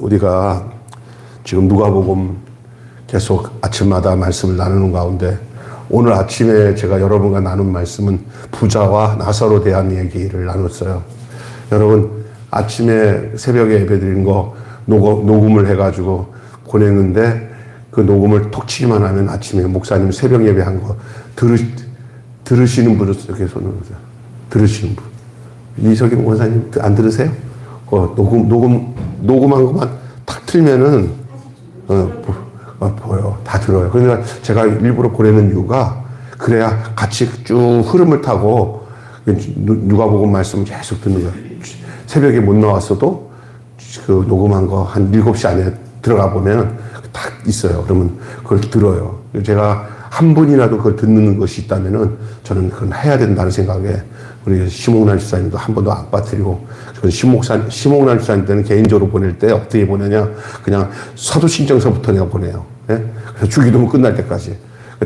우리가 지금 누가복음 계속 아침마다 말씀을 나누는 가운데 오늘 아침에 제가 여러분과 나눈 말씀은 부자와 나사로에 대한 얘기를 나눴어요. 여러분 아침에 새벽에 예배드린 거 녹음을 해가지고 보냈는데 그 녹음을 톡 치기만 하면 아침에 목사님 새벽 예배한 거 들으시는 분은 이렇게 손을 보세요. 들으시는 분. 이석임 원사님 안 들으세요? 녹음한 것만 탁 틀면은 보여. 다 들어요. 그러니까 제가 일부러 보내는 이유가 그래야 같이 쭉 흐름을 타고 누가복음 말씀 계속 듣는 거예요. 새벽에 못 나왔어도 그 녹음한 거 한 7시 안에 들어가 보면 딱 있어요. 그러면 그걸 들어요. 제가 한 분이라도 그걸 듣는 것이 있다면은 저는 그건 해야 된다는 생각에 우리 심옥란 집사님도 한 번도 안 빠뜨리고, 심옥란 집사님 때는 개인적으로 보낼 때 어떻게 보내냐, 그냥 사도신청서부터 내가 보내요. 예? 그래서 주기도문 끝날 때까지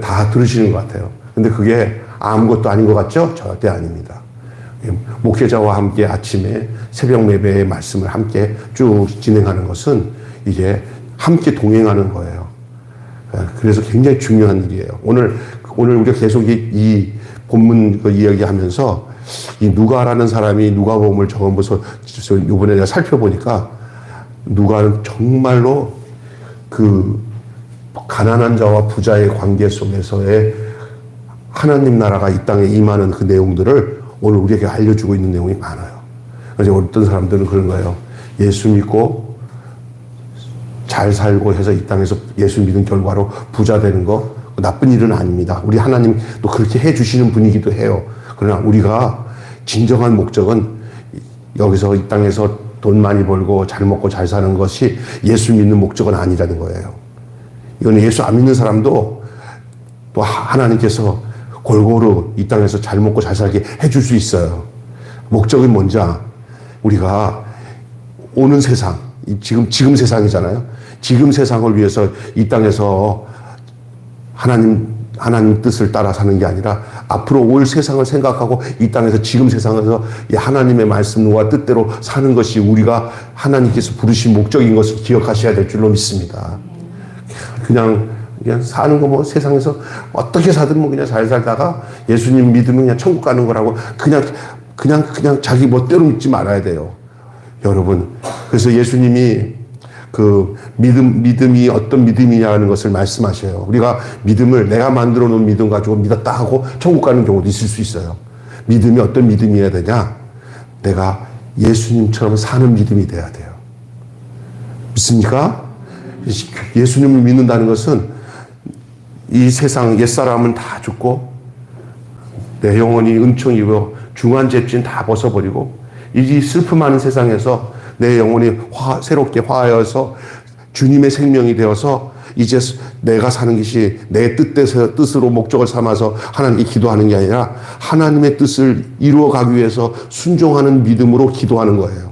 다 들으시는 것 같아요. 근데 그게 아무것도 아닌 것 같죠? 절대 아닙니다. 목회자와 함께 아침에 새벽 예배의 말씀을 함께 쭉 진행하는 것은 이게 함께 동행하는 거예요. 그래서 굉장히 중요한 일이에요. 오늘 우리가 계속 이 본문 이야기하면서 이 누가라는 사람이 누가복음을 적어보면서 이번에 내가 살펴보니까 누가는 정말로 그 가난한 자와 부자의 관계 속에서의 하나님 나라가 이 땅에 임하는 그 내용들을 오늘 우리에게 알려주고 있는 내용이 많아요. 그래서 어떤 사람들은 그런 거예요. 예수 믿고 잘 살고 해서 이 땅에서 예수 믿은 결과로 부자 되는 거 나쁜 일은 아닙니다. 우리 하나님 또 그렇게 해주시는 분이기도 해요. 그러나 우리가 진정한 목적은 여기서 이 땅에서 돈 많이 벌고 잘 먹고 잘 사는 것이 예수 믿는 목적은 아니라는 거예요. 이건 예수 안 믿는 사람도 또 하나님께서 골고루 이 땅에서 잘 먹고 잘 살게 해줄 수 있어요. 목적은 뭔지 우리가 오는 세상, 지금 세상이잖아요. 지금 세상을 위해서 이 땅에서 하나님 뜻을 따라 사는 게 아니라 앞으로 올 세상을 생각하고 이 땅에서 지금 세상에서 이 하나님의 말씀과 뜻대로 사는 것이 우리가 하나님께서 부르신 목적인 것을 기억하셔야 될 줄로 믿습니다. 그냥 사는 거 세상에서 어떻게 사든 그냥 잘 살다가 예수님 믿으면 그냥 천국 가는 거라고 그냥 자기 멋대로 믿지 말아야 돼요. 여러분, 그래서 예수님이 그 믿음이 어떤 믿음이냐는 것을 말씀하셔요. 우리가 믿음을 내가 만들어 놓은 믿음 가지고 믿었다 하고 천국 가는 경우도 있을 수 있어요. 믿음이 어떤 믿음이어야 되냐? 내가 예수님처럼 사는 믿음이 돼야 돼요. 믿습니까? 예수님을 믿는다는 것은 이 세상 옛사람은 다 죽고 내 영혼이 은총이 입어 중환제진 다 벗어버리고 이 슬픔 많은 세상에서 내 영혼이 새롭게 화하여서 주님의 생명이 되어서 이제 내가 사는 것이 내 뜻으로 목적을 삼아서 하나님께 기도하는 게 아니라 하나님의 뜻을 이루어가기 위해서 순종하는 믿음으로 기도하는 거예요.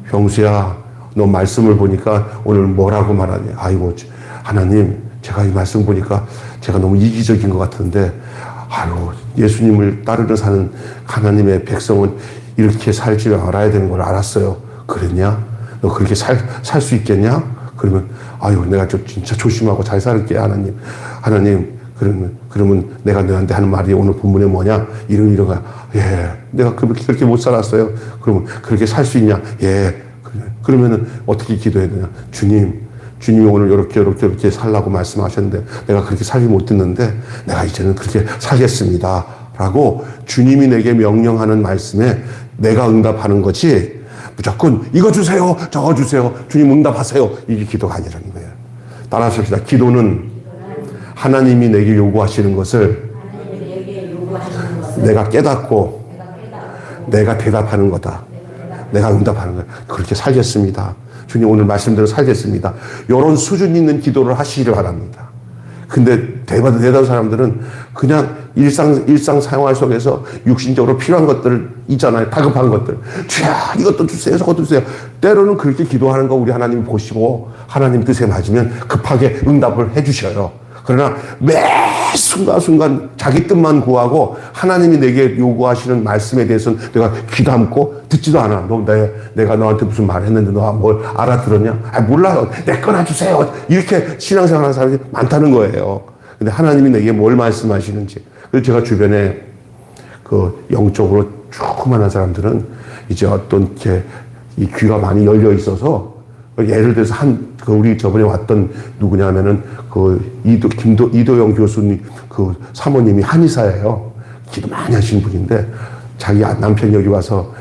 병수야, 너 말씀을 보니까 오늘 뭐라고 말하냐? 아이고, 하나님, 제가 이 말씀 보니까 제가 너무 이기적인 것 같은데, 아이고, 예수님을 따르는 사는 하나님의 백성은 이렇게 살지 알아야 되는 걸 알았어요. 그랬냐? 너 그렇게 살 수 있겠냐? 그러면, 아유, 내가 진짜 조심하고 잘 살게, 하나님, 그러면 내가 너한테 하는 말이 오늘 본문에 뭐냐? 이런 거야. 예, 내가 그렇게 못 살았어요. 그러면 그렇게 살 수 있냐? 예. 그러면은 어떻게 기도해야 되냐? 주님이 오늘 이렇게 살라고 말씀하셨는데 내가 그렇게 살지 못했는데 내가 이제는 그렇게 살겠습니다. 라고 주님이 내게 명령하는 말씀에 내가 응답하는 거지 무조건 이거 주세요, 저거 주세요, 주님 응답하세요. 이게 기도가 아니라는 거예요. 따라서 합시다. 기도는 하나님이 내게 요구하시는 것을 내가 깨닫고 내가 대답하는 거다. 내가 응답하는 거예요. 그렇게 살겠습니다. 주님 오늘 말씀대로 살겠습니다. 이런 수준 있는 기도를 하시기를 바랍니다. 근데 대다수 사람들은 그냥 일상 생활 속에서 육신적으로 필요한 것들 있잖아요. 다급한 것들. 주야, 이것도 주세요, 저것도 주세요. 때로는 그렇게 기도하는 거 우리 하나님이 보시고 하나님 뜻에 맞으면 급하게 응답을 해주셔요. 그러나 매 순간순간 자기 뜻만 구하고 하나님이 내게 요구하시는 말씀에 대해서는 내가 귀 담고 듣지도 않아. 내가 너한테 무슨 말 했는데 너 뭘 알아들었냐? 아, 몰라요. 내 거나 주세요. 이렇게 신앙생활 하는 사람이 많다는 거예요. 근데 하나님이 내게 뭘 말씀하시는지. 그래서 제가 주변에 그 영적으로 조그만한 사람들은 이제 어떤 이렇게 이 귀가 많이 열려 있어서 예를 들어서 우리 저번에 왔던 누구냐면은 이도영 교수님 그 사모님이 한의사예요. 기도 많이 하시는 분인데 자기 남편이 여기 와서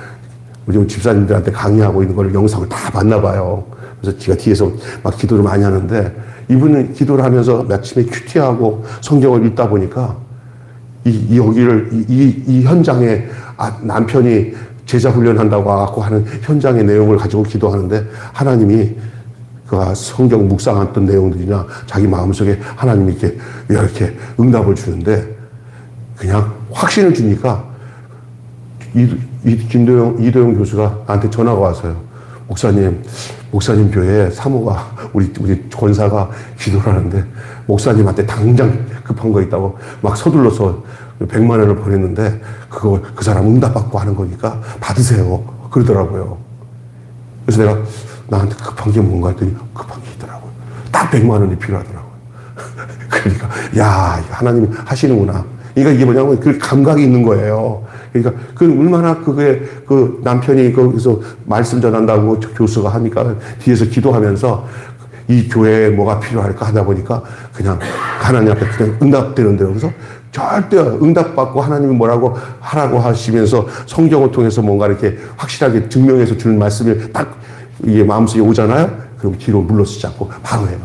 우리 집사님들한테 강의하고 있는 걸 영상을 다 봤나 봐요. 그래서 제가 뒤에서 막 기도를 많이 하는데 이분은 기도를 하면서 마침에 큐티하고 성경을 읽다 보니까 이 현장에 남편이 제자 훈련한다고 와갖고 하는 현장의 내용을 가지고 기도하는데 하나님이 그 성경 묵상했던 내용들이나 자기 마음속에 하나님이 이렇게 응답을 주는데 그냥 확신을 주니까 이도영 교수가 나한테 전화가 왔어요. 목사님 교회에 사모가 우리 권사가 기도를 하는데 목사님한테 당장 급한 거 있다고 막 서둘러서 100만 원을 보냈는데 그 사람 응답받고 하는 거니까 받으세요. 그러더라고요. 그래서 내가 나한테 급한 게 뭔가 했더니 급한 게 있더라고요. 딱 100만 원이 필요하더라고요. 그러니까 야 하나님이 하시는구나. 그러니까 이게 뭐냐면 그 감각이 있는 거예요. 그러니까 얼마나 그 남편이 거기서 말씀 전한다고 교수가 하니까 뒤에서 기도하면서 이 교회에 뭐가 필요할까 하다 보니까 그냥 하나님 앞에 그냥 응답되는 대로 그래서 절대 응답받고 하나님이 뭐라고 하라고 하시면서 성경을 통해서 뭔가 이렇게 확실하게 증명해서 주는 말씀이 딱 이게 마음속에 오잖아요. 그럼 뒤로 물러서지 않고 바로 해요.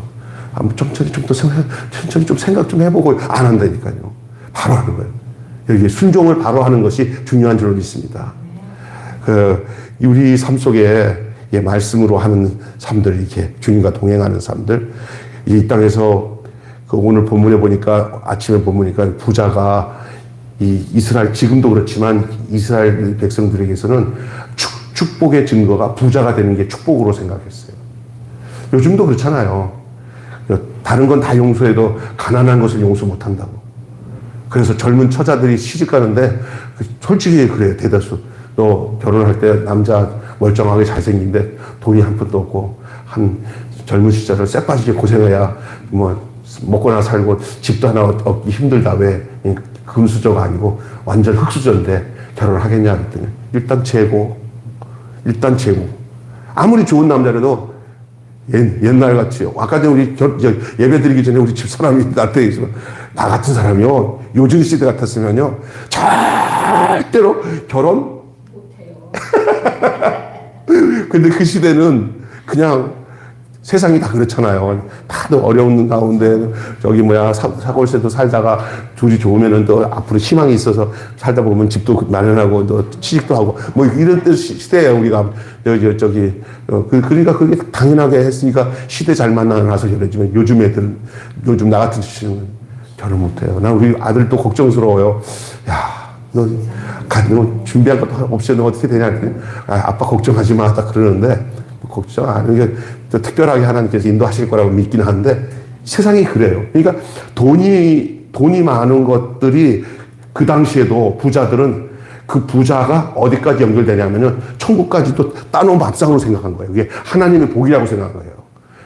천천히 좀 생각 좀 해보고 안 한다니까요. 바로 하는 거예요. 여기 순종을 바로 하는 것이 중요한 줄로 믿습니다. 우리 삶 속에 말씀으로 하는 삶들, 이렇게 주님과 동행하는 삶들, 이 땅에서 오늘 본문에 보니까 아침에 보니까 부자가 이스라엘 지금도 그렇지만 이스라엘 백성들에게서는 축복의 증거가 부자가 되는 게 축복으로 생각했어요. 요즘도 그렇잖아요. 다른 건 다 용서해도 가난한 것을 용서 못 한다고. 그래서 젊은 처자들이 시집 가는데 솔직히 그래요. 대다수. 너 결혼할 때 남자 멀쩡하게 잘생긴데 돈이 한 푼도 없고 한 젊은 시절을 쎄빠지게 고생해야 뭐 먹거나 살고 집도 하나 얻기 힘들다. 왜? 금수저가 아니고 완전 흙수저인데 결혼을 하겠냐 그랬더니 일단 재고. 아무리 좋은 남자라도 옛날 같이요. 아까 전에 우리 예배 드리기 전에 우리 집사람이 나한테 있으면 나 같은 사람이요. 요즘 시대 같았으면요. 절대로 결혼 못해요. 근데 그 시대는 그냥 세상이 다 그렇잖아요. 다들 어려운 가운데 사골세도 살다가 둘이 좋으면은 또 앞으로 희망이 있어서 살다 보면 집도 마련하고 또 취직도 하고 뭐 이런 시대예요. 우리가 그러니까 그게 당연하게 했으니까 시대 잘 만나서 그러지만 요즘 애들은 요즘 나 같은 주씨는 결혼 못해요. 난 우리 아들도 걱정스러워요. 야, 너 준비한 것도 없이 너 어떻게 되냐 했더니 아빠 걱정하지 마 딱 그러는데 걱정 안 하는 게 특별하게 하나님께서 인도하실 거라고 믿긴 하는데 세상이 그래요. 그러니까 돈이 많은 것들이 그 당시에도 부자들은 그 부자가 어디까지 연결되냐면은 천국까지도 따놓은 밥상으로 생각한 거예요. 이게 하나님의 복이라고 생각한 거예요.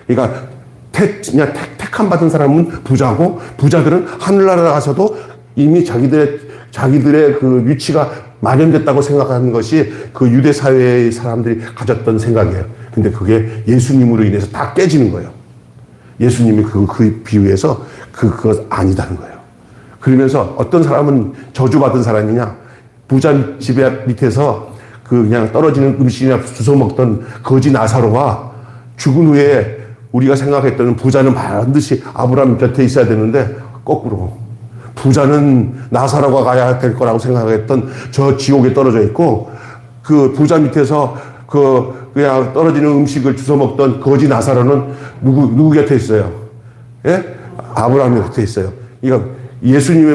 그러니까 그냥 택함 받은 사람은 부자고 부자들은 하늘나라 가서도 이미 자기들의 그 위치가 마련됐다고 생각하는 것이 그 유대 사회의 사람들이 가졌던 생각이에요. 근데 그게 예수님으로 인해서 다 깨지는 거예요. 예수님이 그 비유에서 그거 아니다는 거예요. 그러면서 어떤 사람은 저주받은 사람이냐, 부자 집에 밑에서 그냥 떨어지는 음식이나 주워 먹던 거지 나사로와 죽은 후에 우리가 생각했던 부자는 반드시 아브라함 곁에 있어야 되는데 거꾸로 부자는 나사로가 가야 될 거라고 생각했던 저 지옥에 떨어져 있고 그 부자 밑에서 그냥 떨어지는 음식을 주워 먹던 거지 나사로는 누구 곁에 있어요? 예? 아브라함 곁에 있어요. 그러니까 예수님이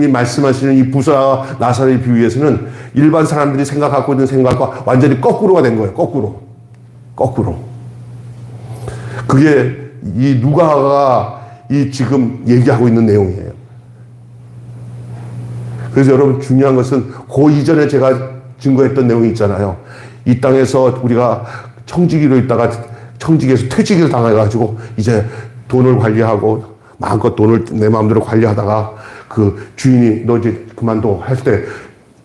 말씀하시는 이 부자와 나사로의 비유에서는 일반 사람들이 생각하고 있는 생각과 완전히 거꾸로가 된 거예요. 거꾸로. 그게 이 누가가 이 지금 얘기하고 있는 내용이에요. 그래서 여러분 중요한 것은 그 이전에 제가 증거했던 내용이 있잖아요. 이 땅에서 우리가 청지기로 있다가 청지기에서 퇴직을 당해가지고 이제 돈을 관리하고 마음껏 돈을 내 마음대로 관리하다가 그 주인이 너 이제 그만둬 할 때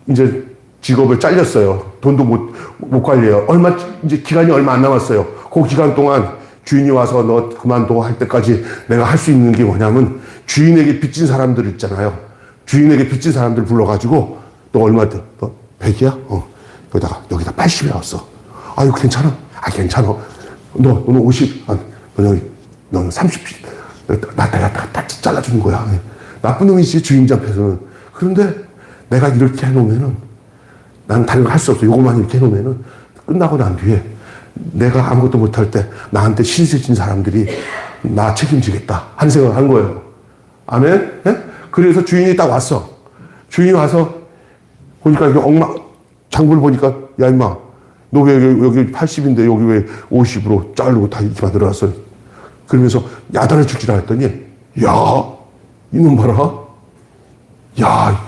이제 직업을 잘렸어요. 돈도 못 관리해요. 이제 기간이 얼마 안 남았어요. 그 기간 동안 주인이 와서 너 그만둬 할 때까지 내가 할 수 있는 게 뭐냐면 주인에게 빚진 사람들 있잖아요. 주인에게 빚진 사람들 불러가지고 너 얼마 너 100이야? 여기다 80이 나왔어. 아유 괜찮아? 아 괜찮아. 너는 50. 너는 30. 내가 다 잘라주는 거야. 나쁜 놈이지 주인장 앞에서는. 그런데 내가 이렇게 해놓으면은 난 다른 거 할 수 없어. 요것만 이렇게 해놓으면은 끝나고 난 뒤에 내가 아무것도 못할 때 나한테 신세진 사람들이 나 책임지겠다 하는 생각을 한 거예요. 아멘? 예? 그래서 주인이 딱 왔어. 주인이 와서 보니까 이게 장부를 보니까 야 임마 너 왜 여기 80인데 여기 왜 50으로 자르고 다 이렇게 만들어놨어. 그러면서 야단을 죽지라 했더니 야 이놈 봐라. 야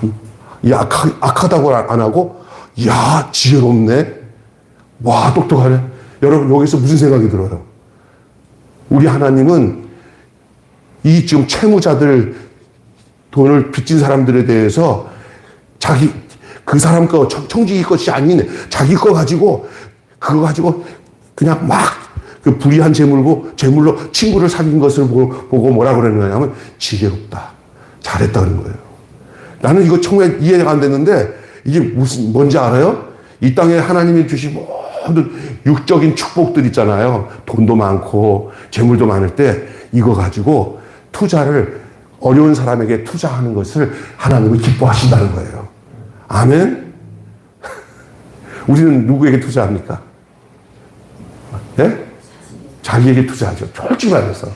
악하다고 안 하고 야 지혜롭네. 와 똑똑하네. 여러분 여기서 무슨 생각이 들어요? 우리 하나님은 이 지금 채무자들 돈을 빚진 사람들에 대해서 그 사람 거 청지기 것이 아닌 자기 거 가지고 그거 가지고 그냥 막 그 불의한 재물로 친구를 사귄 것을 보고 뭐라 그러는 거냐면 지혜롭다. 잘했다 그런 거예요. 나는 이거 정말 이해가 안 됐는데 이게 뭔지 알아요? 이 땅에 하나님이 주신 모든 육적인 축복들 있잖아요. 돈도 많고 재물도 많을 때 이거 가지고 어려운 사람에게 투자하는 것을 하나님은 기뻐하신다는 거예요. 아멘? 우리는 누구에게 투자합니까? 예? 자기에게 투자하죠. 솔직히 말해서.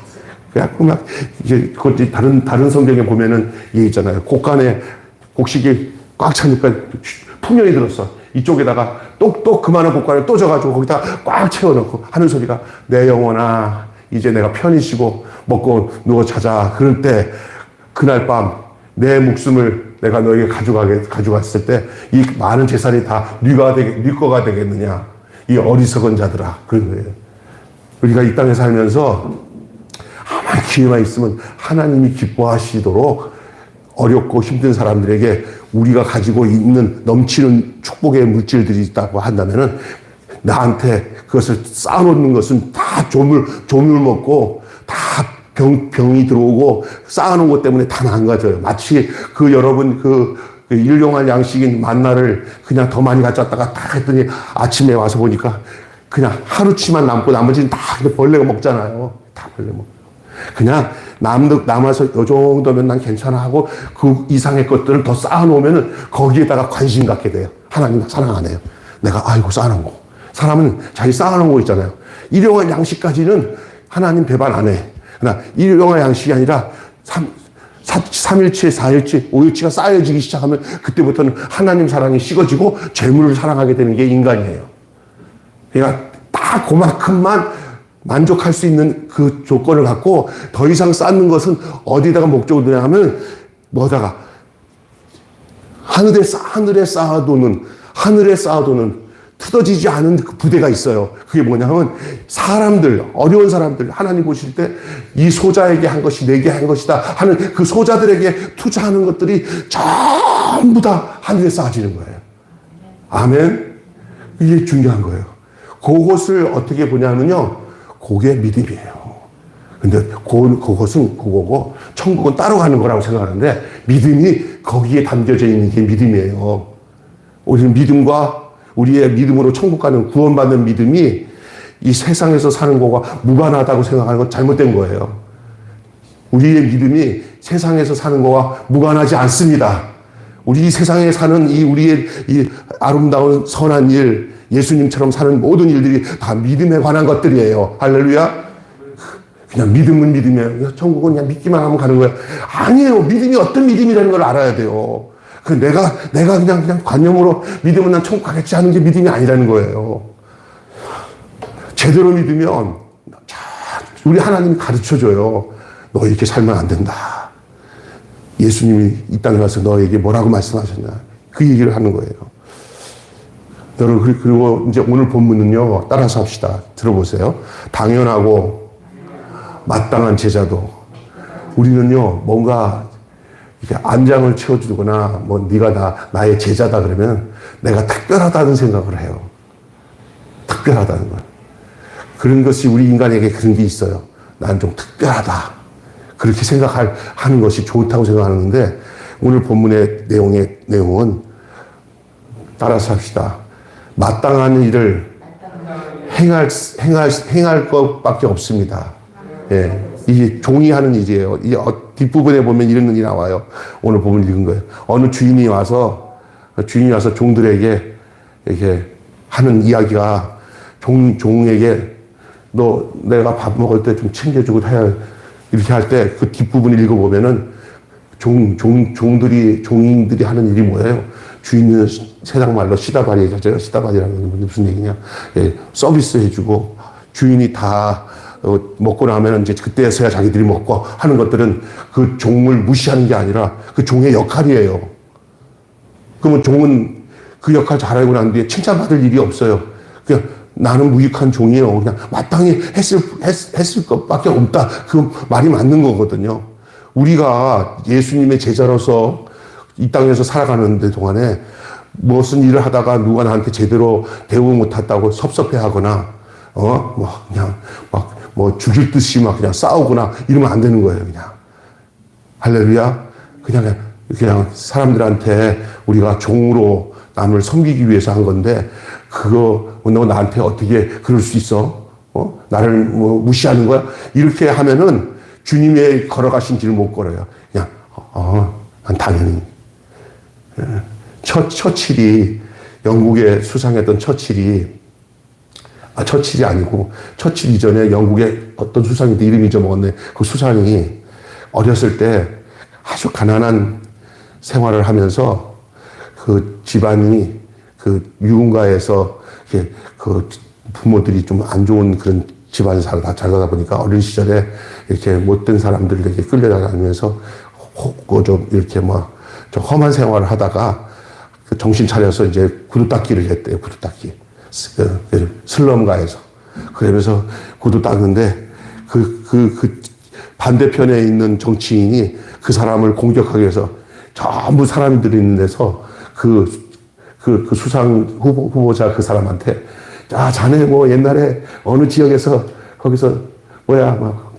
그냥 이제 그것도 다른 성경에 보면은 이게 있잖아요. 곡식이 꽉 차니까 풍년이 들었어. 이쪽에다가 또 그만한 곡간을 또 져가지고 거기다 꽉 채워놓고 하는 소리가 내 영혼아 이제 내가 편히 쉬고 먹고 누워 자자. 그럴 때 그날 밤 내 목숨을 내가 너에게 가져갔을 때 이 많은 재산이 다 네 거가 되겠느냐. 이 어리석은 자들아. 그런 거예요. 우리가 이 땅에 살면서 아마 기회만 있으면 하나님이 기뻐하시도록 어렵고 힘든 사람들에게 우리가 가지고 있는 넘치는 축복의 물질들이 있다고 한다면은 나한테 그것을 쌓아놓는 것은 다 조물 먹고 다 병이 들어오고 쌓아놓은 것 때문에 다 망가져요. 마치 여러분 일용할 양식인 만나를 그냥 더 많이 가져왔다가 딱 했더니 아침에 와서 보니까 그냥 하루치만 남고 나머지는 다 벌레가 먹잖아요. 다 벌레 먹고. 그냥 남아서 요 정도면 난 괜찮아 하고 그 이상의 것들을 더 쌓아놓으면은 거기에다가 관심 갖게 돼요. 하나님 사랑 안 해요. 내가 아이고 쌓아놓은 거. 사람은 자기 쌓아놓은 거 있잖아요. 일용할 양식까지는 하나님 배반 안 해. 그러나 일용할 양식이 아니라 3일치, 4일치, 5일치가 쌓여지기 시작하면 그때부터는 하나님 사랑이 식어지고 재물을 사랑하게 되는 게 인간이에요. 그러니까 딱 그만큼만 만족할 수 있는 그 조건을 갖고 더 이상 쌓는 것은 어디다가 목적을 두냐면 뭐다가 하늘에 쌓아두는 뜯어지지 않은 그 부대가 있어요. 그게 뭐냐면 어려운 사람들 하나님 보실 때 이 소자에게 한 것이 내게 한 것이다 하는 그 소자들에게 투자하는 것들이 전부 다 하늘에 쌓아지는 거예요. 아멘. 이게 중요한 거예요. 그것을 어떻게 보냐면요. 그게 믿음이에요. 근데 그것은 그거고 천국은 따로 가는 거라고 생각하는데 믿음이 거기에 담겨져 있는 게 믿음이에요. 우리는 믿음과 우리의 믿음으로 천국 가는 구원받는 믿음이 이 세상에서 사는 것과 무관하다고 생각하는 건 잘못된 거예요. 우리의 믿음이 세상에서 사는 것과 무관하지 않습니다. 우리 세상에 사는 우리의 이 아름다운 선한 일, 예수님처럼 사는 모든 일들이 다 믿음에 관한 것들이에요. 할렐루야. 그냥 믿음은 믿음이에요. 천국은 그냥 믿기만 하면 가는 거예요. 아니에요. 믿음이 어떤 믿음이라는 걸 알아야 돼요. 내가 그냥 관념으로 믿으면 난 천국 가겠지 하는 게 믿음이 아니라는 거예요. 제대로 믿으면 우리 하나님이 가르쳐줘요. 너 이렇게 살면 안 된다. 예수님이 이 땅에 와서 너에게 뭐라고 말씀하셨냐. 그 얘기를 하는 거예요. 여러분, 그리고 이제 오늘 본문은요, 따라서 합시다. 들어보세요. 당연하고 마땅한 제자도. 우리는요, 뭔가 이렇게 안장을 채워주거나, 뭐, 네가 나의 제자다 그러면 내가 특별하다는 생각을 해요. 특별하다는 걸. 그런 것이 우리 인간에게 그런 게 있어요. 난 좀 특별하다. 그렇게 하는 것이 좋다고 생각하는데, 오늘 본문의 내용은 따라서 합시다. 마땅한 일을 행할 것밖에 없습니다. 예. 이게 종이 하는 일이에요. 이 뒷부분에 보면 이런 일이 나와요. 오늘 본문 읽은 거예요. 어느 주인이 와서 종들에게 이렇게 하는 이야기가 종에게 너 내가 밥 먹을 때 좀 챙겨주고 해야 이렇게 할 때 그 뒷부분을 읽어보면은 종인들이 하는 일이 뭐예요? 주인은 세상 말로 시다발이죠. 시다발이라는 건 무슨 얘기냐? 예, 서비스 해주고 주인이 다 먹고 나면 이제 그때서야 자기들이 먹고 하는 것들은 그 종을 무시하는 게 아니라 그 종의 역할이에요. 그러면 종은 그 역할 잘하고 난 뒤에 칭찬받을 일이 없어요. 그냥 나는 무익한 종이에요. 그냥 마땅히 했을 것밖에 없다. 그 말이 맞는 거거든요. 우리가 예수님의 제자로서 이 땅에서 살아가는 동안에 무슨 일을 하다가 누가 나한테 제대로 대우 못했다고 섭섭해하거나, 죽일 듯이 그냥 싸우거나 이러면 안 되는 거예요, 그냥. 할렐루야. 그냥 사람들한테 우리가 종으로 남을 섬기기 위해서 한 건데, 너 나한테 어떻게 그럴 수 있어? 나를 무시하는 거야? 이렇게 하면은 주님의 걸어가신 길을 못 걸어요. 그냥, 난 당연히. 처칠이, 영국에 수상했던 처칠이 아니고, 처칠 이전에 영국의 어떤 수상인데 이름 잊어먹었네. 그 수상이 어렸을 때 아주 가난한 생활을 하면서 그 집안이 그 유흥가에서 그 부모들이 좀 안 좋은 그런 집안에서 살다 보니까 어린 시절에 이렇게 못된 사람들에게 끌려다니면서 좀 이렇게 좀 험한 생활을 하다가 정신 차려서 이제 구두 닦기를 했대요. 구두 닦기. 슬럼가에서. 그러면서 구두 닦는데 그 반대편에 있는 정치인이 그 사람을 공격하기 위해서 전부 사람들이 있는 데서 그 수상 후보자 그 사람한테 자네 옛날에 어느 지역에서 거기서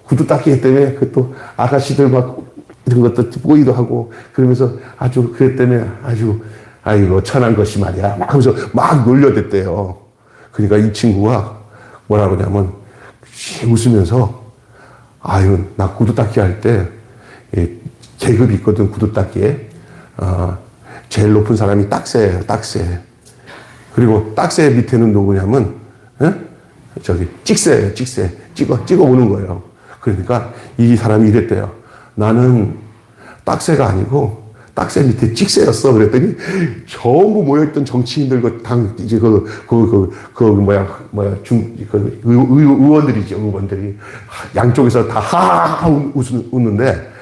구두 닦기 했다며 그 또 아가씨들 이런 것도 보이도 하고 그러면서 아주 그랬다며 아이고 천한 것이 말이야 막 하면서 막 놀려댔대요. 그러니까 이 친구가 뭐라고 하냐면 웃으면서 나 구두 닦기 할 때 계급이 있거든. 구두 닦기에 제일 높은 사람이 딱새예요. 딱새. 그리고 딱새 밑에는 누구냐면 찍새예요. 찍새. 찍어 오는 거예요. 그러니까 이 사람이 이랬대요. 나는 딱새가 아니고 딱새 밑에 찍새였어. 그랬더니 전부 모여있던 정치인들 의원들이 양쪽에서 다 하하하 웃는데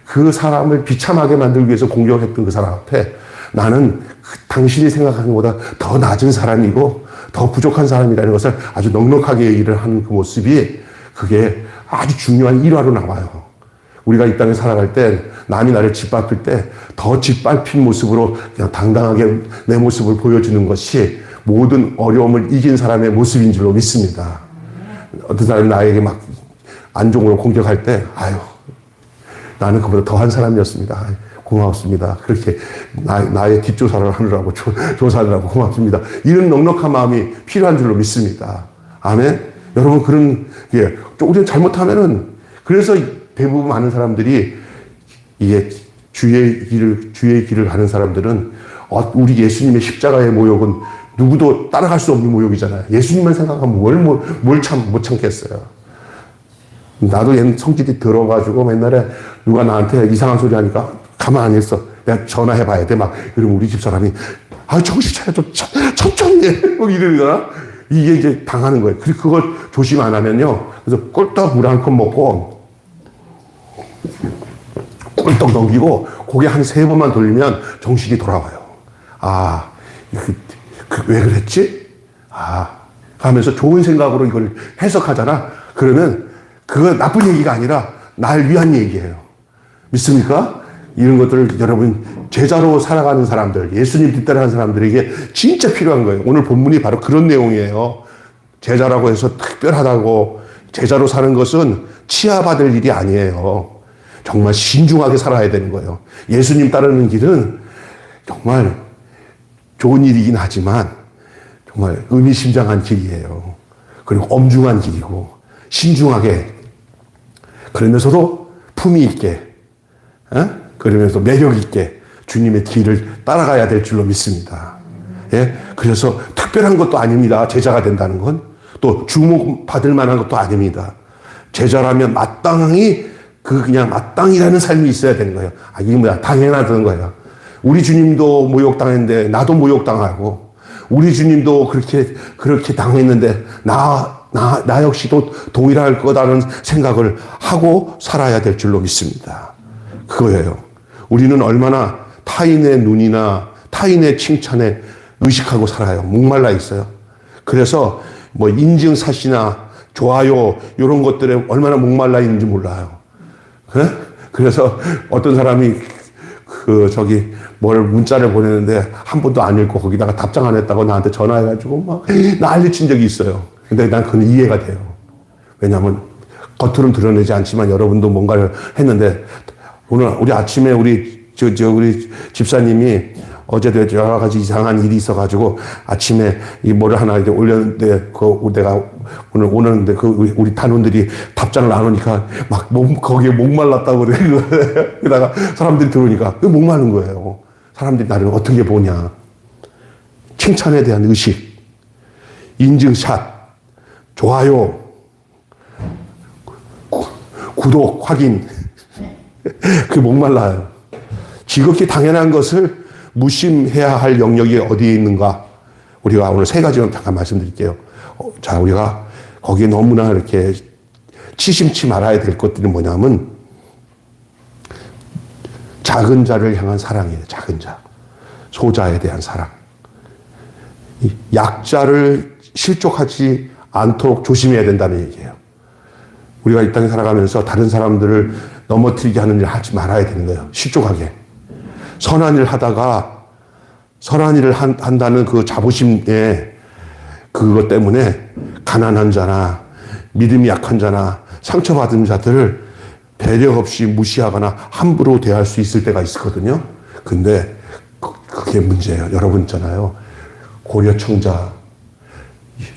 그 사람을 비참하게 만들기 위해서 공격했던 그 사람 앞에 나는 당신이 생각하는 것보다 더 낮은 사람이고 더 부족한 사람이라는 것을 아주 넉넉하게 얘기를 하는 그 모습이 그게 아주 중요한 일화로 나와요. 우리가 이 땅에 살아갈 때 남이 나를 짓밟을 때 더 짓밟힌 모습으로 그냥 당당하게 내 모습을 보여주는 것이 모든 어려움을 이긴 사람의 모습인 줄로 믿습니다. 어떤 사람이 나에게 막 안종으로 공격할 때 나는 그보다 더한 사람이었습니다. 고맙습니다. 그렇게 나의 뒷조사를 하느라고 조사하느라고 고맙습니다. 이런 넉넉한 마음이 필요한 줄로 믿습니다. 아멘. 여러분 그런 조금 잘못하면은 그래서 대부분 많은 사람들이 이게 주의 길을 가는 사람들은 우리 예수님의 십자가의 모욕은 누구도 따라갈 수 없는 모욕이잖아요. 예수님만 생각하면 못 참겠어요. 나도 성질이 들어가지고 옛날에 누가 나한테 이상한 소리 하니까 가만 안 있어. 내가 전화해봐야 돼. 이러면 우리 집사람이 정신 차려 좀 천천히 해. 이러잖아. 이게 이제 당하는 거예요. 그걸 조심 안 하면요. 그래서 꼴떡 물 한 컵 먹고 꿀떡 넘기고 고개 한 3번만 돌리면 정신이 돌아와요. 아, 왜 그랬지? 하면서 좋은 생각으로 이걸 해석하잖아. 그러면 그거 나쁜 얘기가 아니라 날 위한 얘기예요. 믿습니까? 이런 것들을 여러분 제자로 살아가는 사람들, 예수님 뒤따라가는 사람들에게 진짜 필요한 거예요. 오늘 본문이 바로 그런 내용이에요. 제자라고 해서 특별하다고 제자로 사는 것은 치하받을 일이 아니에요. 정말 신중하게 살아야 되는 거예요. 예수님 따르는 길은 정말 좋은 일이긴 하지만 정말 의미심장한 길이에요. 그리고 엄중한 길이고 신중하게 그러면서도 품위 있게 그러면서 매력 있게 주님의 길을 따라가야 될 줄로 믿습니다. 예? 그래서 특별한 것도 아닙니다. 제자가 된다는 건. 또 주목받을 만한 것도 아닙니다. 제자라면 마땅히 그냥 마땅이라는 삶이 있어야 되는 거예요. 이게 뭐야? 당연하다는 거예요. 우리 주님도 모욕당했는데 나도 모욕당하고 우리 주님도 그렇게 당했는데 나 역시도 동일할 거다라는 생각을 하고 살아야 될 줄로 믿습니다. 그거예요. 우리는 얼마나 타인의 눈이나 타인의 칭찬에 의식하고 살아요. 목말라 있어요. 그래서 뭐 인증샷이나 좋아요 이런 것들에 얼마나 목말라 있는지 몰라요. 그래서 어떤 사람이 뭘 문자를 보내는데 한 번도 안 읽고 거기다가 답장 안 했다고 나한테 전화해가지고 막 난리친 적이 있어요. 근데 난 그건 이해가 돼요. 왜냐하면 겉으로는 드러내지 않지만 여러분도 뭔가를 했는데 오늘 우리 아침에 우리 집사님이 어제도 여러 가지 이상한 일이 있어가지고 아침에 이 뭐를 하나 이제 올렸는데 내가 오늘 오는데 우리 단원들이 답장을 안 오니까 막 거기에 목말랐다고 그러는 거예요. 그러다가 사람들이 들어오니까 목마른 거예요. 사람들이 나를 어떻게 보냐. 칭찬에 대한 의식, 인증샷, 좋아요, 구독, 확인. 그게 목말라요. 지극히 당연한 것을 무심해야 할 영역이 어디에 있는가? 우리가 오늘 3가지만 잠깐 말씀드릴게요. 자, 우리가 거기에 너무나 이렇게 치심치 말아야 될 것들이 뭐냐면 작은 자를 향한 사랑이에요. 작은 자. 소자에 대한 사랑. 약자를 실족하지 않도록 조심해야 된다는 얘기예요. 우리가 이 땅에 살아가면서 다른 사람들을 넘어뜨리게 하는 일 하지 말아야 되는 거예요. 실족하게. 선한 일을 하다가 선한 일을 한다는 그 자부심에 그것 때문에 가난한 자나 믿음이 약한 자나 상처받은 자들을 배려 없이 무시하거나 함부로 대할 수 있을 때가 있거든요. 근데 그게 문제예요. 여러분 있잖아요. 고려청자,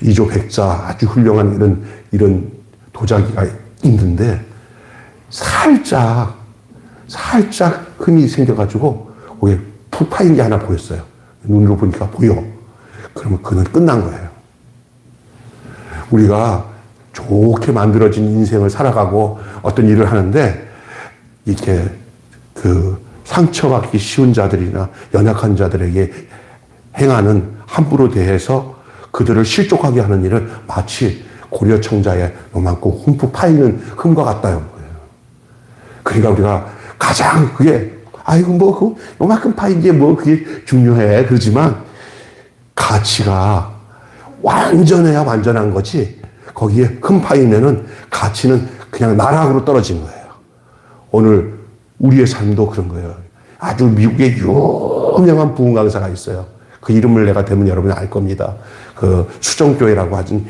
이조백자 아주 훌륭한 이런 도자기가 있는데 살짝 흠이 생겨가지고 거기에 푹 파인 게 하나 보였어요. 눈으로 보니까 보여. 그러면 그는 끝난 거예요. 우리가 좋게 만들어진 인생을 살아가고 어떤 일을 하는데 이렇게 상처받기 쉬운 자들이나 연약한 자들에게 행하는 함부로 대해서 그들을 실족하게 하는 일은 마치 고려청자에 요만큼 흠뻑 파이는 흠과 같다는 거예요. 그러니까 우리가 가장 그게 요만큼 파인 게 그게 중요해. 그러지만 가치가 완전해야 완전한 거지. 거기에 흠 파이면은 가치는 그냥 나락으로 떨어진 거예요. 오늘 우리의 삶도 그런 거예요. 아주 미국에 유명한 부흥 강사가 있어요. 그 이름을 내가 대면 여러분이 알 겁니다. 수정교회라고 하진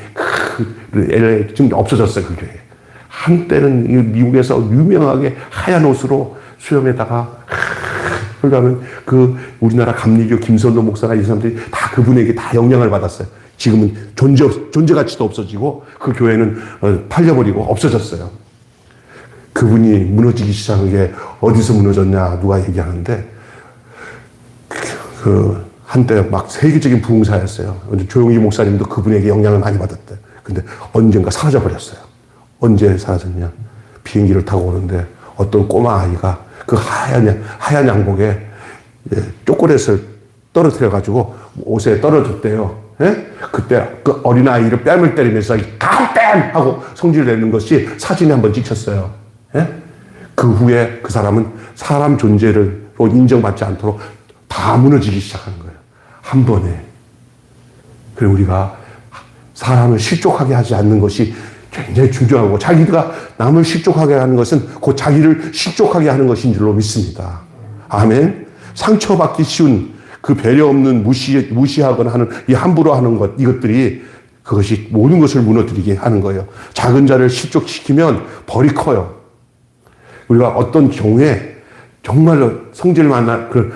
지금 없어졌어요, 그 교회. 한때는 미국에서 유명하게 하얀 옷으로 수염에다가 그러면 우리나라 감리교 김선도 목사가 이 사람들이 다 그분에게 다 영향을 받았어요. 지금은 존재 가치도 없어지고 그 교회는 팔려버리고 없어졌어요. 그분이 무너지기 시작한 게 어디서 무너졌냐 누가 얘기하는데 한때 막 세계적인 부흥사였어요. 조용희 목사님도 그분에게 영향을 많이 받았대. 근데 언젠가 사라져버렸어요. 언제 사라졌냐? 비행기를 타고 오는데 어떤 꼬마 아이가 그 하얀 양복에 초콜릿을 떨어뜨려가지고 옷에 떨어졌대요. 예? 그때 그 어린아이를 뺨을 때리면서 깜땜! 하고 성질을 내는 것이 사진에 한번 찍혔어요. 예? 그 후에 그 사람은 사람 존재로 인정받지 않도록 다 무너지기 시작하는 거예요. 한 번에. 그리고 우리가 사람을 실족하게 하지 않는 것이 굉장히 중요하고, 자기가 남을 실족하게 하는 것은 곧 자기를 실족하게 하는 것인 줄로 믿습니다. 아멘. 상처받기 쉬운 그 배려 없는 무시하거나 하는 이 함부로 하는 것, 이것들이 그것이 모든 것을 무너뜨리게 하는 거예요. 작은 자를 실족시키면 벌이 커요. 우리가 어떤 경우에 정말로 성질을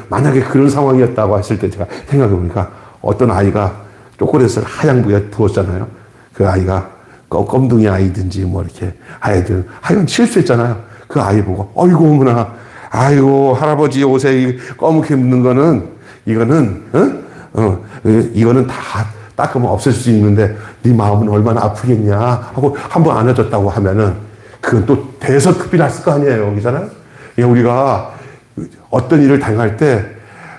만약에 그런 상황이었다고 했을 때 제가 생각해 보니까 어떤 아이가 초콜릿을 하얀 부었잖아요. 그 아이가 껌둥이 아이든지 뭐 이렇게 아이들 하여간 실수했잖아요. 그 아이 보고 어이구 어머나, 아이고 할아버지 옷에 검게 묻는 거는 이거는 이거는 다 닦으면 없앨 수 있는데 네 마음은 얼마나 아프겠냐 하고 한번 안아줬다고 하면은 그건 또 대서특필 했을 거 아니에요. 그잖아요. 우리가 어떤 일을 당할 때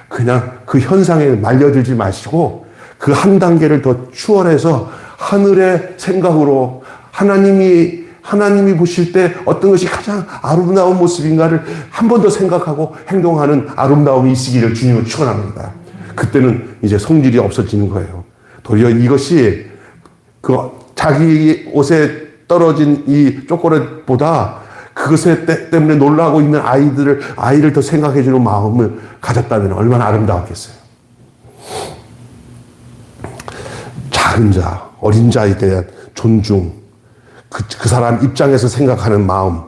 그냥 그 현상에 말려들지 마시고 그 한 단계를 더 추월해서 하늘의 생각으로 하나님이 보실 때 어떤 것이 가장 아름다운 모습인가를 한 번 더 생각하고 행동하는 아름다움이 있으기를 주님은 축원합니다. 그때는 이제 성질이 없어지는 거예요. 도리어 이것이 그 자기 옷에 떨어진 이 초콜릿보다 그것에 때문에 놀라고 있는 아이를 더 생각해주는 마음을 가졌다면 얼마나 아름다웠겠어요. 작은 자, 어린 자에 대한 존중, 그 사람 입장에서 생각하는 마음,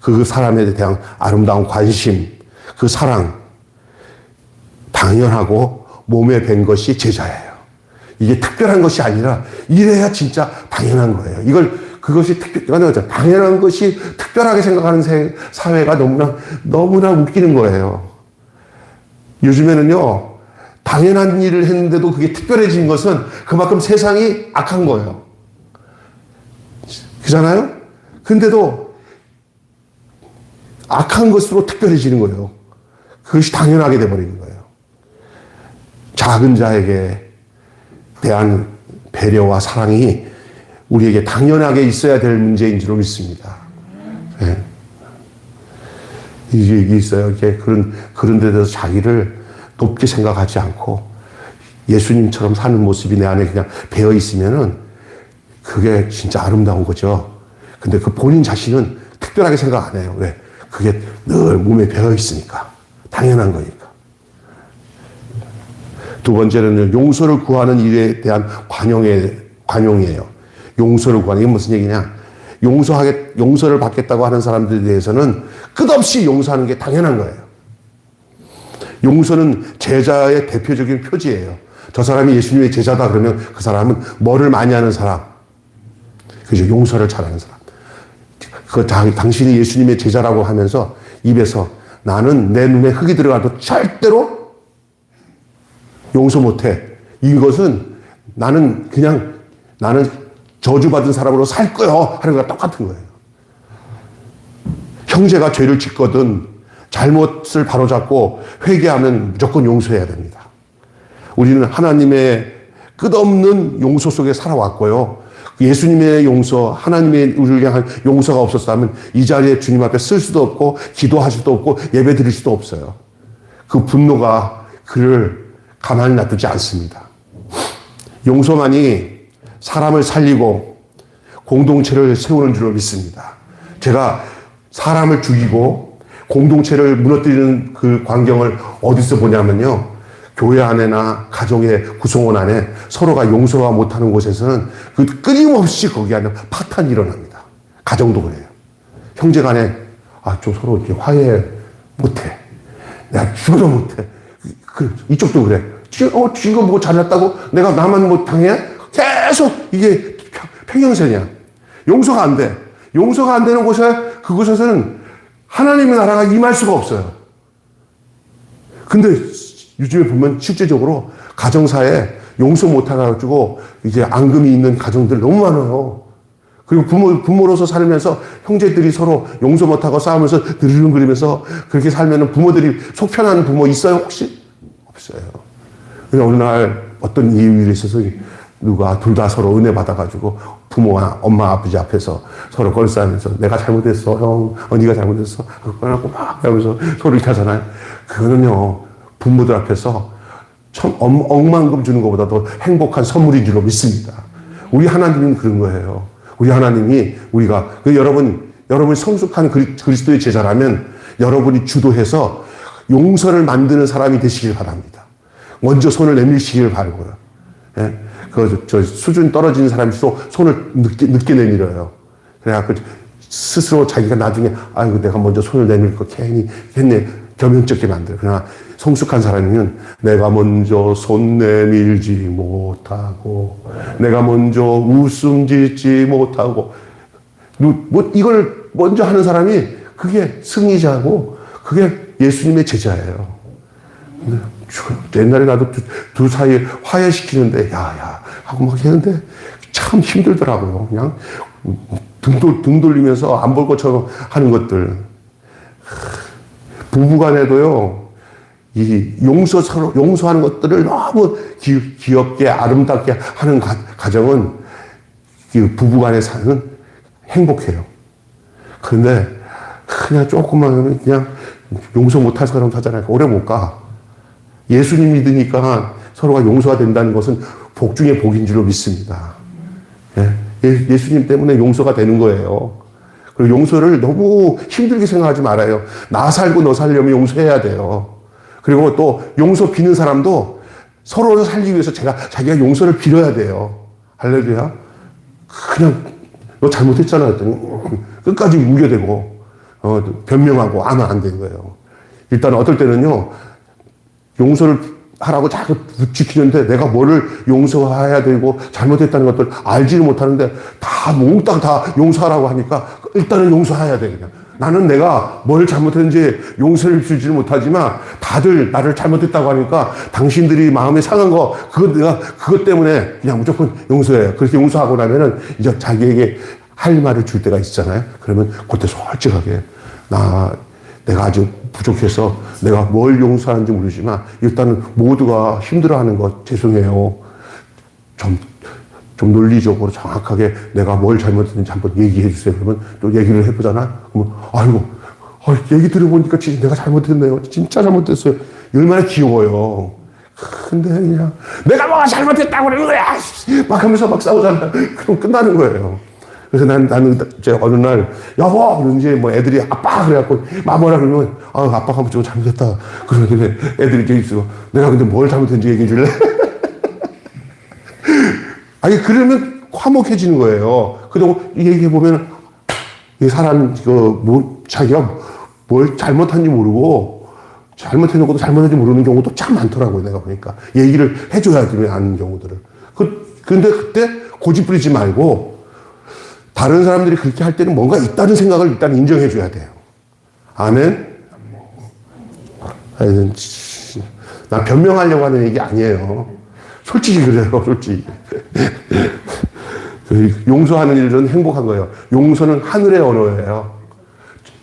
그 사람에 대한 아름다운 관심, 그 사랑, 당연하고 몸에 밴 것이 제자예요. 이게 특별한 것이 아니라 이래야 진짜 당연한 거예요. 그것이 당연한 것이 특별하게 생각하는 사회가 너무나 웃기는 거예요. 요즘에는요, 당연한 일을 했는데도 그게 특별해진 것은 그만큼 세상이 악한 거예요. 그렇잖아요? 근데도 악한 것으로 특별해지는 거예요. 그것이 당연하게 돼버리는 거예요. 작은 자에게 대한 배려와 사랑이 우리에게 당연하게 있어야 될 문제인 줄 믿습니다. 네. 이게 있어요. 이게 그런 데 대해서 자기를 높게 생각하지 않고 예수님처럼 사는 모습이 내 안에 그냥 배어 있으면은 그게 진짜 아름다운 거죠. 근데 그 본인 자신은 특별하게 생각 안 해요. 왜? 그게 늘 몸에 배어 있으니까. 당연한 거니까. 두 번째는 용서를 구하는 일에 대한 관용이에요. 용서를 구하는, 이게 무슨 얘기냐? 용서를 받겠다고 하는 사람들에 대해서는 끝없이 용서하는 게 당연한 거예요. 용서는 제자의 대표적인 표지예요. 저 사람이 예수님의 제자다 그러면 그 사람은 뭐를 많이 하는 사람? 그죠? 용서를 잘하는 사람. 당신이 예수님의 제자라고 하면서 입에서 나는 내 눈에 흙이 들어가도 절대로 용서 못해. 이것은 나는 저주받은 사람으로 살 거야 하는 거랑 똑같은 거예요. 형제가 죄를 짓거든 잘못을 바로잡고 회개하면 무조건 용서해야 됩니다. 우리는 하나님의 끝없는 용서 속에 살아왔고요. 예수님의 용서, 하나님의 우리를 향한 용서가 없었다면 이 자리에 주님 앞에 쓸 수도 없고 기도할 수도 없고 예배 드릴 수도 없어요. 그 분노가 그를 가만히 놔두지 않습니다. 용서만이 사람을 살리고 공동체를 세우는 줄로 믿습니다. 제가 사람을 죽이고 공동체를 무너뜨리는 그 광경을 어디서 보냐면요. 교회 안에나 가정의 구성원 안에 서로가 용서가 못하는 곳에서는 그 끊임없이 거기 안에 파탄이 일어납니다. 가정도 그래요. 형제 간에 좀 서로 이렇게 화해 못해. 내가 죽어도 못해. 이쪽도 그래. 지금 뭐 잘났다고 내가 나만 뭐 당해? 계속 이게 평행선이야. 용서가 안 돼. 용서가 안 되는 그곳에서는 하나님의 나라가 임할 수가 없어요. 근데 요즘에 보면 실제적으로 가정사에 용서 못해가지고 이제 앙금이 있는 가정들 너무 많아요. 그리고 부모로서 살면서 형제들이 서로 용서 못하고 싸우면서 드르릉거리면서 그렇게 살면은 부모들이 속 편한 부모 있어요? 혹시? 없어요. 그냥 어느 날 어떤 이유에 있어서 누가 둘 다 서로 은혜 받아가지고 부모와 엄마 아버지 앞에서 서로 껄싸면서 내가 잘못했어 형, 네가 잘못했어 그러고 막 하면서 서로 이렇게 하잖아요. 그거는요 부모들 앞에서 억만금 주는 것보다 더 행복한 선물인 줄로 믿습니다. 우리 하나님은 그런 거예요. 우리 하나님이 우리가 여러분이 성숙한 그리스도의 제자라면 여러분이 주도해서 용서를 만드는 사람이 되시길 바랍니다. 먼저 손을 내밀시길 바라고요. 예? 저 수준 떨어지는 사람일수록 손을 늦게 내밀어요. 그래야 스스로 자기가 나중에 아이고 내가 먼저 손을 내밀 거 괜히 했네 겸연쩍게 만들어요. 그러나 성숙한 사람이면 내가 먼저 손 내밀지 못하고 내가 먼저 웃음 짓지 못하고 이걸 먼저 하는 사람이 그게 승리자고 그게 예수님의 제자예요. 옛날에 나도 두 사이 화해시키는데 야야 하고 막 했는데 참 힘들더라고요. 그냥 등 돌리면서 안 볼 것처럼 하는 것들. 부부간에도요 이 서로 용서하는 것들을 너무 귀엽게 아름답게 하는 가정은 부부간에 사는 행복해요. 그런데 그냥 조금만 그냥 용서 못할 사람 하잖아요. 오래 못 가. 예수님 믿으니까 서로가 용서가 된다는 것은 복 중에 복인 줄로 믿습니다. 예수님 때문에 용서가 되는 거예요. 그리고 용서를 너무 힘들게 생각하지 말아요. 나 살고 너 살려면 용서해야 돼요. 그리고 또 용서 비는 사람도 서로를 살리기 위해서 자기가 용서를 빌어야 돼요. 할렐루야. 그냥 너 잘못했잖아 했더니 끝까지 우겨대고 변명하고 하면 안 되는 거예요. 일단 어떨 때는요. 용서를 하라고 자꾸 부추기는데 내가 뭐를 용서해야 되고 잘못했다는 것들 알지를 못하는데 다 몽땅 다 용서하라고 하니까 일단은 용서해야 돼 그냥. 나는 내가 뭘 잘못했는지 용서를 주지를 못하지만 다들 나를 잘못했다고 하니까 당신들이 마음에 상한 거 그것 때문에 그냥 무조건 용서해요. 그렇게 용서하고 나면은 이제 자기에게 할 말을 줄 때가 있잖아요. 그러면 그때 솔직하게 내가 아직 부족해서 내가 뭘 용서하는지 모르지만 일단은 모두가 힘들어하는 것 죄송해요. 좀 논리적으로 정확하게 내가 뭘 잘못했는지 한번 얘기해 주세요. 그러면 또 얘기를 해보잖아. 그러면 얘기 들어보니까 진짜 내가 잘못했네요. 진짜 잘못했어요. 얼마나 귀여워요. 근데 그냥 내가 뭐가 잘못했다고 그래 막 하면서 막 싸우잖아. 그럼 끝나는 거예요. 그래서 나는 어느 날 여보 이제 뭐 애들이 아빠 그래갖고 뭐라 그러면 아빠가 뭐 저거 잘못했다 그러길래 애들이 이렇게 있어. 내가 근데 뭘 잘못했는지 얘기해 줄래? 아니 그러면 화목해지는 거예요. 그리고 얘기해 보면 이 사람 자기가 뭘 잘못한지 모르고 잘못해놓고도 잘못한지 모르는 경우도 참 많더라고요. 내가 보니까 얘기를 해줘야지 아는 경우들을. 근데 그때 고집 부리지 말고. 다른 사람들이 그렇게 할 때는 뭔가 있다는 생각을 일단 인정해 줘야 돼요. 아멘? 나 변명하려고 하는 얘기 아니에요. 솔직히 그래요, 솔직히. 용서하는 일은 행복한 거예요. 용서는 하늘의 언어예요.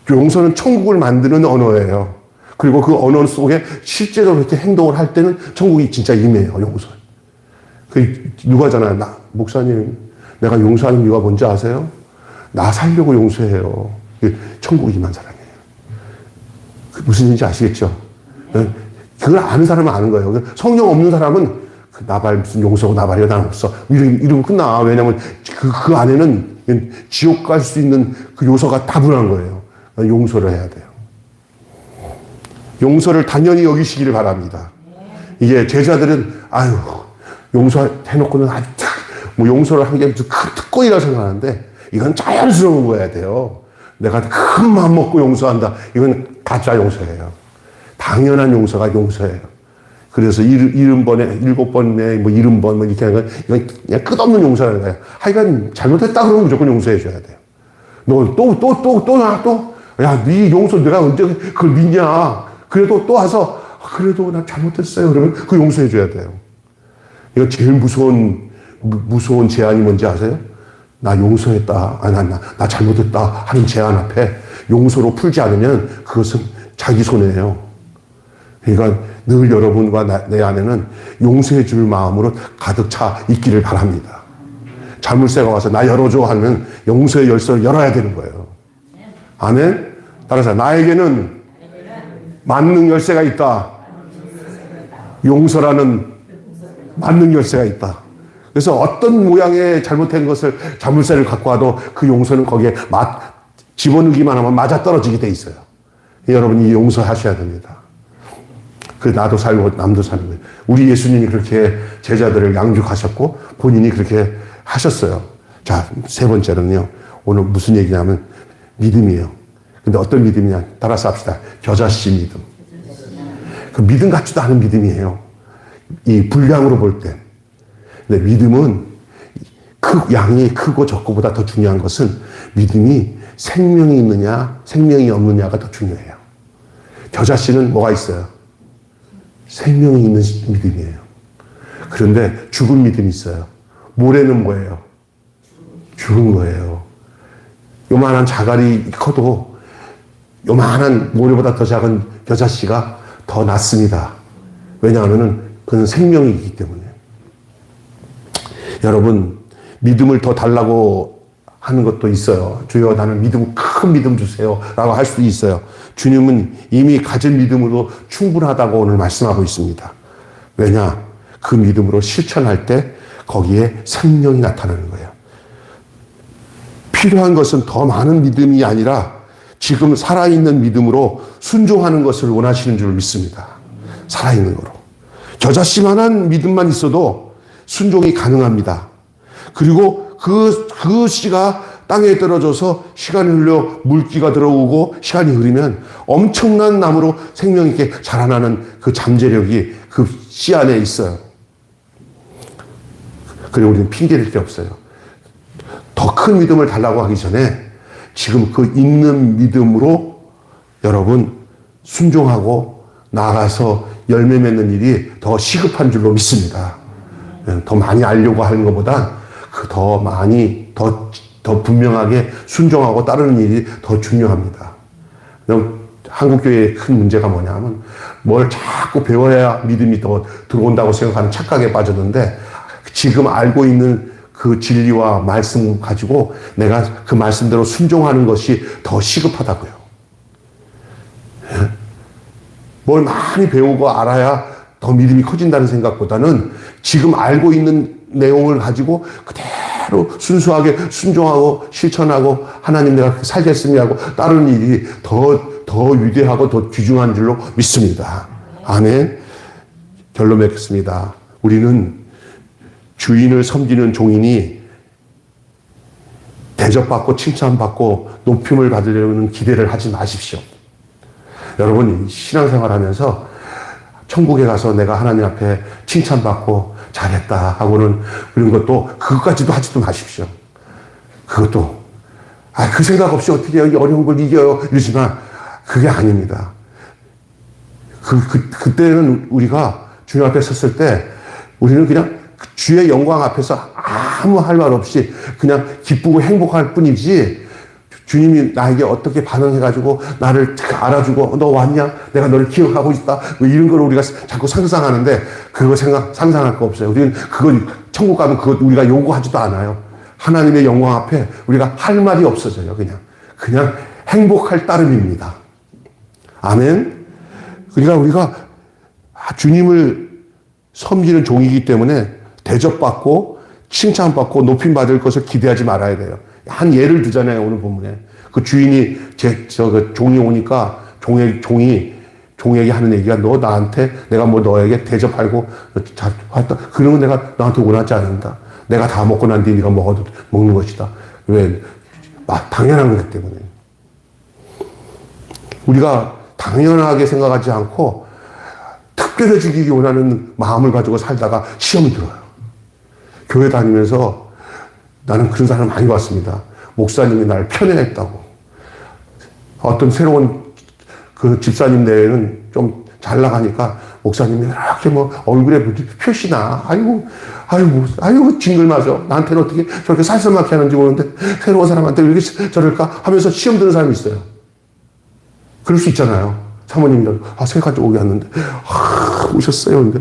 용서는 천국을 만드는 언어예요. 그리고 그 언어 속에 실제로 그렇게 행동을 할 때는 천국이 진짜 임해요, 용서. 누가잖아요. 목사님. 내가 용서하는 이유가 뭔지 아세요? 나 살려고 용서해요. 천국이 임한 사람이에요. 무슨 일인지 아시겠죠? 그걸 아는 사람은 아는 거예요. 성령 없는 사람은 나발 무슨 용서고 나발이야 난 없어. 이러고 끝나. 왜냐면 그 안에는 지옥 갈 수 있는 그 요소가 다분한 거예요. 용서를 해야 돼요. 용서를 당연히 여기시기를 바랍니다. 이게 제자들은 용서해놓고는 용서를 한 게 무슨 큰 특권이라고 생각하는데 이건 자연스러운 거야 돼요. 내가 큰 마음 먹고 용서한다. 이건 가짜 용서예요. 당연한 용서가 용서예요. 그래서 70번에 70번 이렇게 하는 건 이건 그냥 끝없는 용서라는 거예요. 하여간 잘못했다 그러면 무조건 용서해 줘야 돼요. 너 야, 네 용서 내가 언제 그걸 믿냐. 그래도 또 와서 그래도 나 잘못했어요. 그러면 그 용서해 줘야 돼요. 이거 제일 무서운 제안이 뭔지 아세요? 나 용서했다. 나 잘못했다. 하는 제안 앞에 용서로 풀지 않으면 그것은 자기 손해예요. 그러니까 늘 여러분과 내 안에는 용서해 줄 마음으로 가득 차 있기를 바랍니다. 자물쇠가 와서 나 열어줘 하면 용서의 열쇠를 열어야 되는 거예요. 아멘? 따라서 나에게는 만능 열쇠가 있다. 용서라는 만능 열쇠가 있다. 그래서 어떤 모양의 잘못된 것을 자물쇠를 갖고 와도 그 용서는 거기에 집어넣기만 하면 맞아떨어지게 돼 있어요. 여러분이 용서하셔야 됩니다. 그 나도 살고 남도 사는 거예요. 우리 예수님이 그렇게 제자들을 양육하셨고 본인이 그렇게 하셨어요. 자, 세 번째는요. 오늘 무슨 얘기냐면 믿음이에요. 근데 어떤 믿음이냐? 따라서 합시다. 겨자씨 믿음. 그 믿음 같지도 않은 믿음이에요. 이 분량으로 볼 때. 근데 믿음은 양이 크고 적고보다 더 중요한 것은 믿음이 생명이 있느냐, 생명이 없느냐가 더 중요해요. 겨자씨는 뭐가 있어요? 생명이 있는 믿음이에요. 그런데 죽은 믿음이 있어요. 모래는 뭐예요? 죽은 거예요. 요만한 자갈이 커도 요만한 모래보다 더 작은 겨자씨가 더 낫습니다. 왜냐하면 그는 생명이 있기 때문에. 여러분, 믿음을 더 달라고 하는 것도 있어요. 주여 나는 큰 믿음 주세요 라고 할 수도 있어요. 주님은 이미 가진 믿음으로 충분하다고 오늘 말씀하고 있습니다. 왜냐? 그 믿음으로 실천할 때 거기에 생명이 나타나는 거예요. 필요한 것은 더 많은 믿음이 아니라 지금 살아있는 믿음으로 순종하는 것을 원하시는 줄 믿습니다. 살아있는 거로. 겨자씨만한 믿음만 있어도 순종이 가능합니다. 그리고 그 씨가 땅에 떨어져서 시간이 흘려 물기가 들어오고 시간이 흐르면 엄청난 나무로 생명 있게 자라나는 그 잠재력이 그 씨 안에 있어요. 그리고 우리는 핑계댈 게 없어요. 더 큰 믿음을 달라고 하기 전에 지금 그 있는 믿음으로 여러분 순종하고 나아가서 열매 맺는 일이 더 시급한 줄로 믿습니다. 더 많이 알려고 하는 것보다 더 많이 더 분명하게 순종하고 따르는 일이 더 중요합니다. 한국교회의 큰 문제가 뭐냐면 뭘 자꾸 배워야 믿음이 더 들어온다고 생각하는 착각에 빠졌는데 지금 알고 있는 그 진리와 말씀 가지고 내가 그 말씀대로 순종하는 것이 더 시급하다고요. 뭘 많이 배우고 알아야 더 믿음이 커진다는 생각보다는 지금 알고 있는 내용을 가지고 그대로 순수하게 순종하고 실천하고 하나님 내가 살겠습니다 하고 따르는 일이 더 위대하고 더 귀중한 줄로 믿습니다. 아멘. 결론 맺겠습니다. 우리는 주인을 섬기는 종이니 대접받고 칭찬받고 높임을 받으려는 기대를 하지 마십시오. 여러분 신앙생활 하면서 천국에 가서 내가 하나님 앞에 칭찬받고 잘했다 하고는 그런 것도 그것까지도 하지도 마십시오. 그것도 그 생각 없이 어떻게 여기 어려운 걸 이겨요 이러지만 그게 아닙니다. 그때는 우리가 주님 앞에 섰을 때 우리는 그냥 주의 영광 앞에서 아무 할 말 없이 그냥 기쁘고 행복할 뿐이지 주님이 나에게 어떻게 반응해가지고 나를 알아주고 너 왔냐? 내가 너를 기억하고 있다. 뭐 이런 걸 우리가 자꾸 상상하는데 그거 상상할 거 없어요. 우리는 그건 천국 가면 그것 우리가 요구하지도 않아요. 하나님의 영광 앞에 우리가 할 말이 없어져요. 그냥 행복할 따름입니다. 아멘. 그러니까 우리가 주님을 섬기는 종이기 때문에 대접받고 칭찬받고 높임받을 것을 기대하지 말아야 돼요. 한 예를 들잖아요, 오늘 본문에. 그 주인이 그 종이 오니까 종에게 하는 얘기가 너 나한테 내가 뭐 너에게 대접하고 왔다. 그러면 내가 너한테 원하지 않는다. 내가 다 먹고 난 뒤에 네가 먹는 것이다. 왜? 당연한 거기 때문에. 우리가 당연하게 생각하지 않고 특별해지기 원하는 마음을 가지고 살다가 시험이 들어요. 교회 다니면서 나는 그런 사람 많이 봤습니다. 목사님이 나를 편애했다고. 어떤 새로운 그 집사님 내에는 좀 잘 나가니까 목사님이 이렇게 뭐 얼굴에 표시나, 아이고, 징글맞아. 나한테는 어떻게 저렇게 살살맞게 하는지 모르는데 새로운 사람한테 왜 이렇게 저럴까 하면서 시험 드는 사람이 있어요. 그럴 수 있잖아요. 사모님이 세 가지 오게 왔는데, 오셨어요. 근데,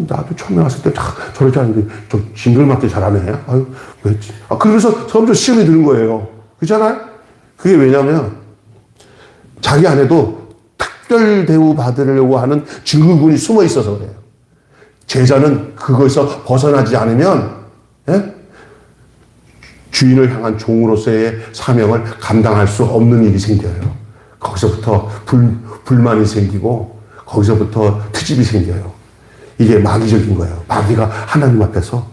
나도 처음에 왔을 때 저러지 않는데, 좀 징글맞게 잘하네. 아유, 왜지? 그러면서 점점 시험이 드는 거예요. 그렇잖아요? 그게 왜냐면, 자기 안에도 특별 대우 받으려고 하는 증후군이 숨어 있어서 그래요. 제자는 그것에서 벗어나지 않으면, 예? 주인을 향한 종으로서의 사명을 감당할 수 없는 일이 생겨요. 거기서부터 불만이 생기고 거기서부터 트집이 생겨요. 이게 마귀적인 거예요. 마귀가 하나님 앞에서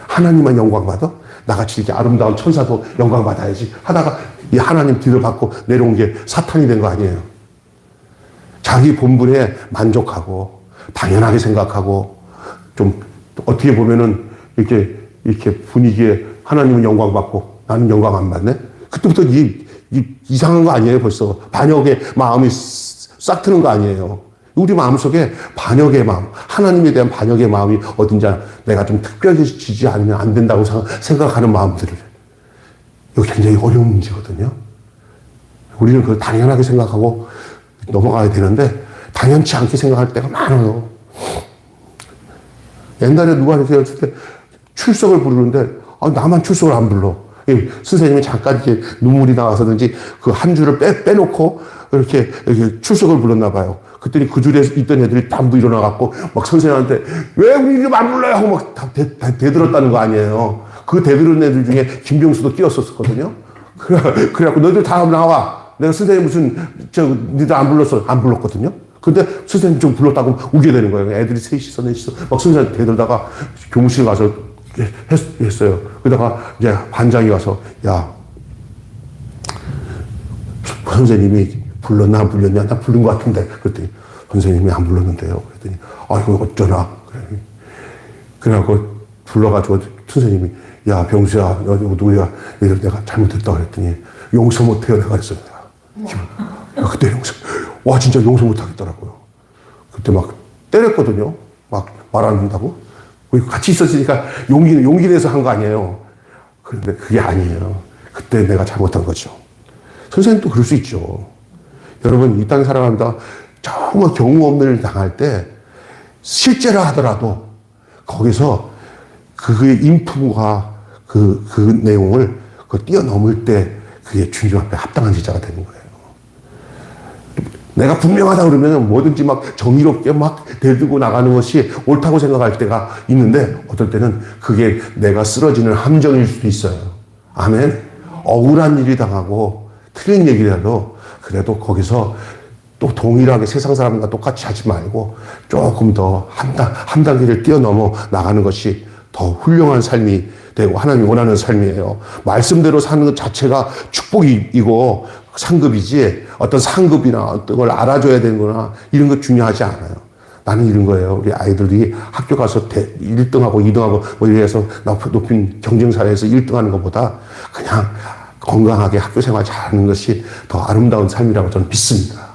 하나님만 영광받아? 나같이 이렇게 아름다운 천사도 영광받아야지 하다가 이 하나님 뒤를 받고 내려온 게 사탄이 된 거 아니에요. 자기 본분에 만족하고 당연하게 생각하고 좀 어떻게 보면은 이렇게 분위기에 하나님은 영광받고 나는 영광 안 받네? 그때부터 이상한 거 아니에요, 벌써. 반역의 마음이 싹 트는 거 아니에요. 우리 마음속에 반역의 마음, 하나님에 대한 반역의 마음이 어딘지 내가 좀 특별해지지 않으면 안 된다고 생각하는 마음들을. 이거 굉장히 어려운 문제거든요. 우리는 그걸 당연하게 생각하고 넘어가야 되는데 당연치 않게 생각할 때가 많아요. 옛날에 누가 이렇게 했을 때 출석을 부르는데 나만 출석을 안 불러. 선생님이 잠깐 이렇게 눈물이 나와서든지 그 한 줄을 빼놓고 이렇게 출석을 불렀나 봐요. 그랬더니 그 줄에 있던 애들이 전부 일어나갖고 막 선생님한테 왜 우리 이름 안 불러요? 하고 막 다 대들었다는 거 아니에요. 그 대들은 애들 중에 김병수도 끼었었거든요. 그래갖고 너희들 다 나와. 내가 선생님 니들 안 불렀어. 안 불렀거든요. 근데 선생님 좀 불렀다고 우게 되는 거예요. 애들이 셋이서 넷이서 막 선생님한테 대들다가 교무실 가서 했어요. 그러다가 이제 반장이 와서 야 선생님이 불렀나 안 불렀냐? 나 부른 것 같은데. 그랬더니 선생님이 안 불렀는데요. 그랬더니 이거 어쩌나. 그래갖고 불러가지고 선생님이 야 병수야 너 누구야? 내가 잘못했다 그랬더니 용서 못해요. 내가 그랬어요. 그때 진짜 용서 못하겠더라고요. 그때 막 때렸거든요. 막 말 안 한다고. 같이 있었으니까 용기 내서 한 거 아니에요. 그런데 그게 아니에요. 그때 내가 잘못한 거죠. 선생님도 그럴 수 있죠. 여러분, 이 땅에 살아갑니다. 정말 경우 없는 일 당할 때, 실제로 하더라도, 거기서 그의 인품과 그 내용을 뛰어넘을 때, 그게 주님 앞에 합당한 제자가 되는 거예요. 내가 분명하다 그러면 뭐든지 막 정의롭게 막 대들고 나가는 것이 옳다고 생각할 때가 있는데 어떨 때는 그게 내가 쓰러지는 함정일 수도 있어요. 아멘. 억울한 일이 당하고 틀린 얘기라도 그래도 거기서 또 동일하게 세상 사람과 똑같이 하지 말고 조금 더 한 단계를 뛰어넘어 나가는 것이 더 훌륭한 삶이 되고 하나님이 원하는 삶이에요. 말씀대로 사는 것 자체가 축복이고 상급이지 어떤 상급이나 어떤 걸 알아줘야 되는 거나 이런 거 중요하지 않아요. 나는 이런 거예요. 우리 아이들이 학교 가서 1등하고 2등하고 뭐 이래서 높은 경쟁사회에서 1등하는 것보다 그냥 건강하게 학교 생활 잘하는 것이 더 아름다운 삶이라고 저는 믿습니다.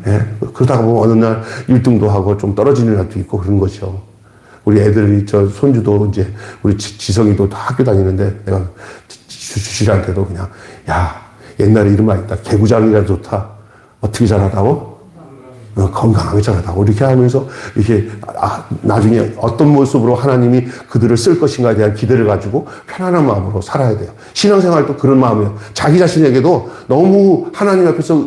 예? 그러다가 보면 어느 날 1등도 하고 좀 떨어지는 날도 있고 그런 거죠. 우리 애들이 손주도 이제 우리 지성이도 다 학교 다니는데 내가 주실한테도 그냥 야 옛날에 이런 말 있다. 개구장이라 좋다. 어떻게 잘하다고? 건강하게 잘하다고. 이렇게 하면서, 이렇게, 나중에 어떤 모습으로 하나님이 그들을 쓸 것인가에 대한 기대를 가지고 편안한 마음으로 살아야 돼요. 신앙생활도 그런 마음이에요. 자기 자신에게도 너무 하나님 앞에서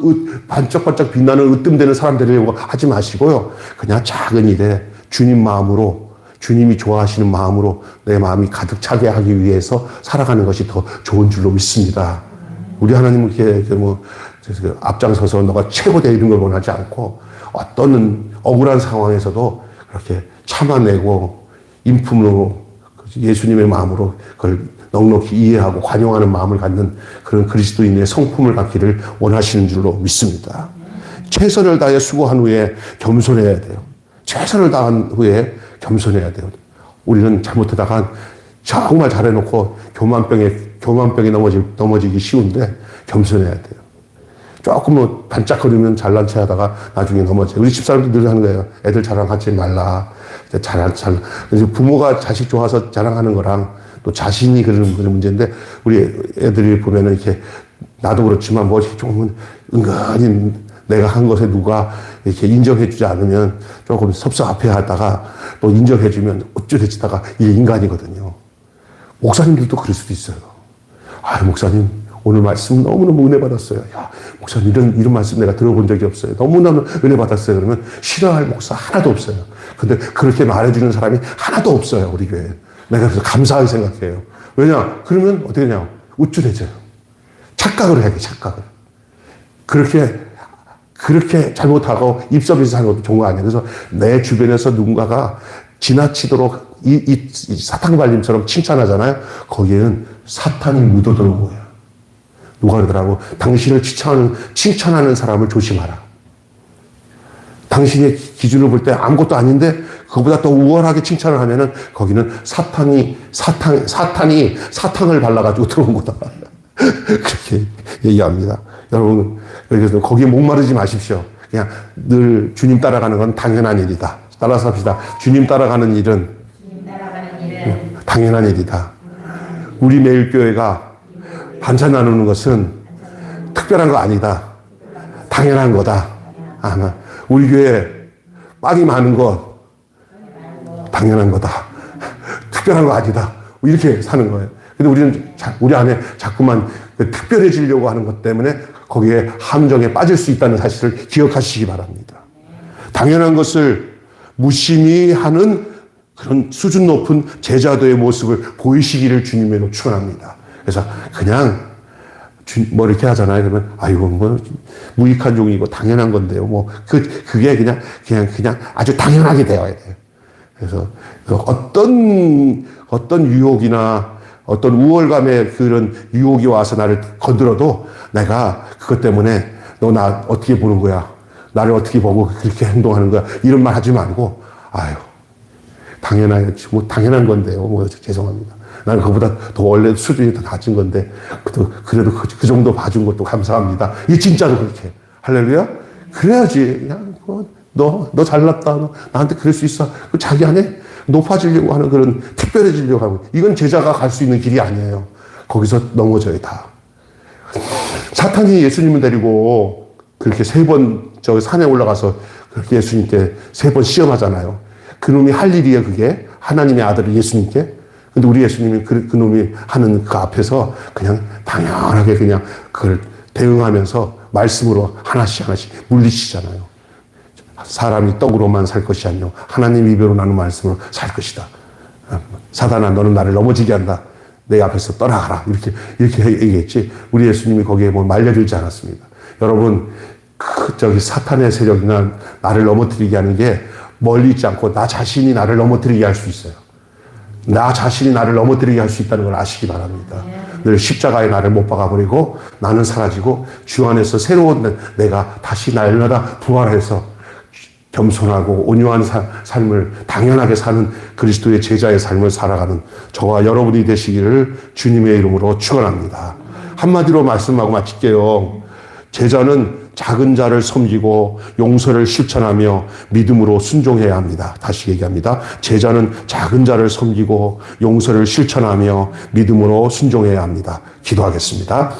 반짝반짝 빛나는 으뜸되는 사람 되려고 하지 마시고요. 그냥 작은 일에 주님 마음으로, 주님이 좋아하시는 마음으로 내 마음이 가득 차게 하기 위해서 살아가는 것이 더 좋은 줄로 믿습니다. 우리 하나님은 이렇게 앞장서서 너가 최고 돼 이런 걸 원하지 않고 어떤 억울한 상황에서도 그렇게 참아내고 인품으로 예수님의 마음으로 그걸 넉넉히 이해하고 관용하는 마음을 갖는 그런 그리스도인의 성품을 갖기를 원하시는 줄로 믿습니다. 최선을 다해 수고한 후에 겸손해야 돼요. 최선을 다한 후에 겸손해야 돼요. 우리는 잘못하다가 정말 잘해놓고 교만병에 넘어지기 쉬운데 겸손해야 돼요. 조금 뭐 반짝거리면 잘난 체 하다가 나중에 넘어져요. 우리 집사람들 늘 하는 거예요. 애들 자랑하지 말라. 부모가 자식 좋아서 자랑하는 거랑 또 자신이 그런 문제인데 우리 애들이 보면은 이렇게 나도 그렇지만 뭐 조금은 은근히 내가 한 것에 누가 이렇게 인정해주지 않으면 조금 섭섭해 하다가 또 인정해주면 어쩌해지다가 이게 인간이거든요. 목사님들도 그럴 수도 있어요. 아, 목사님, 오늘 말씀 너무너무 은혜 받았어요. 야, 목사님, 이런 말씀 내가 들어본 적이 없어요. 너무너무 은혜 받았어요. 그러면 싫어할 목사 하나도 없어요. 근데 그렇게 말해주는 사람이 하나도 없어요, 우리 교회에. 내가 그래서 감사하게 생각해요. 왜냐? 그러면 어떻게 되냐? 우쭐해져요. 착각을 해야 돼, 착각을. 그렇게 잘못하고 입서비스 하는 것도 좋은 거 아니에요. 그래서 내 주변에서 누군가가 지나치도록 이 사탕발림처럼 칭찬하잖아요. 거기에는 사탄이 묻어들어온 거예요. 누가 그러더라고. 당신을 칭찬하는 사람을 조심하라. 당신의 기준을 볼 때 아무것도 아닌데 그보다 더 우월하게 칭찬을 하면은 거기는 사탄이 사탕을 발라가지고 들어온 거다. 그렇게 얘기합니다. 여러분, 그래서 거기에 목마르지 마십시오. 그냥 늘 주님 따라가는 건 당연한 일이다. 따라서 합시다. 주님 따라가는 일은 당연한 일이다. 우리 매일교회가 반찬 나누는 것은 특별한 거 아니다. 당연한 거다. 아마 우리 교회 빵이 많은 것 당연한 거다. 특별한 거 아니다. 이렇게 사는 거예요. 근데 우리는 우리 안에 자꾸만 특별해지려고 하는 것 때문에 거기에 함정에 빠질 수 있다는 사실을 기억하시기 바랍니다. 당연한 것을 무심히 하는 그런 수준 높은 제자도의 모습을 보이시기를 주님으로 축원합니다. 그래서 그냥 뭐 이렇게 하잖아요. 그러면 아이고 뭐 무익한 종이고 당연한 건데요. 뭐 그게 그냥 아주 당연하게 되어야 돼요. 그래서 어떤 유혹이나 어떤 우월감의 그런 유혹이 와서 나를 건드려도 내가 그것 때문에 너 나 어떻게 보는 거야? 나를 어떻게 보고 그렇게 행동하는 거야? 이런 말 하지 말고 아유 당연한 건데요. 뭐 죄송합니다. 나는 그보다 더 원래 수준이 더 낮은 건데 그래도 그 정도 봐준 것도 감사합니다. 이게 진짜로 그렇게 할렐루야? 그래야지 그냥 너 잘났다. 너 나한테 그럴 수 있어. 자기 안에 높아지려고 하는 그런 특별해지려고 하고 이건 제자가 갈 수 있는 길이 아니에요. 거기서 넘어져야 다. 사탄이 예수님을 데리고 그렇게 3번 저 산에 올라가서 그렇게 예수님께 3번 시험하잖아요. 그놈이 할 일이에요, 그게. 하나님의 아들 예수님께. 근데 우리 예수님이 그놈이 하는 그 앞에서 그냥 당연하게 그냥 그걸 대응하면서 말씀으로 하나씩 물리치잖아요. 사람이 떡으로만 살 것이 아니요 하나님 입으로 나는 말씀으로 살 것이다. 사단아, 너는 나를 넘어지게 한다. 내 앞에서 떠나가라. 이렇게 얘기했지. 우리 예수님이 거기에 뭐 말려들지 않았습니다. 여러분, 사탄의 세력이나 나를 넘어뜨리게 하는 게 멀리 있지 않고 나 자신이 나를 넘어뜨리게 할 수 있어요. 나 자신이 나를 넘어뜨리게 할 수 있다는 걸 아시기 바랍니다. 늘 십자가에 나를 못 박아버리고 나는 사라지고 주 안에서 새로운 내가 다시 날마다 부활해서 겸손하고 온유한 삶을 당연하게 사는 그리스도의 제자의 삶을 살아가는 저와 여러분이 되시기를 주님의 이름으로 축원합니다. 한마디로 말씀하고 마칠게요. 제자는 작은 자를 섬기고 용서를 실천하며 믿음으로 순종해야 합니다. 다시 얘기합니다. 제자는 작은 자를 섬기고 용서를 실천하며 믿음으로 순종해야 합니다. 기도하겠습니다.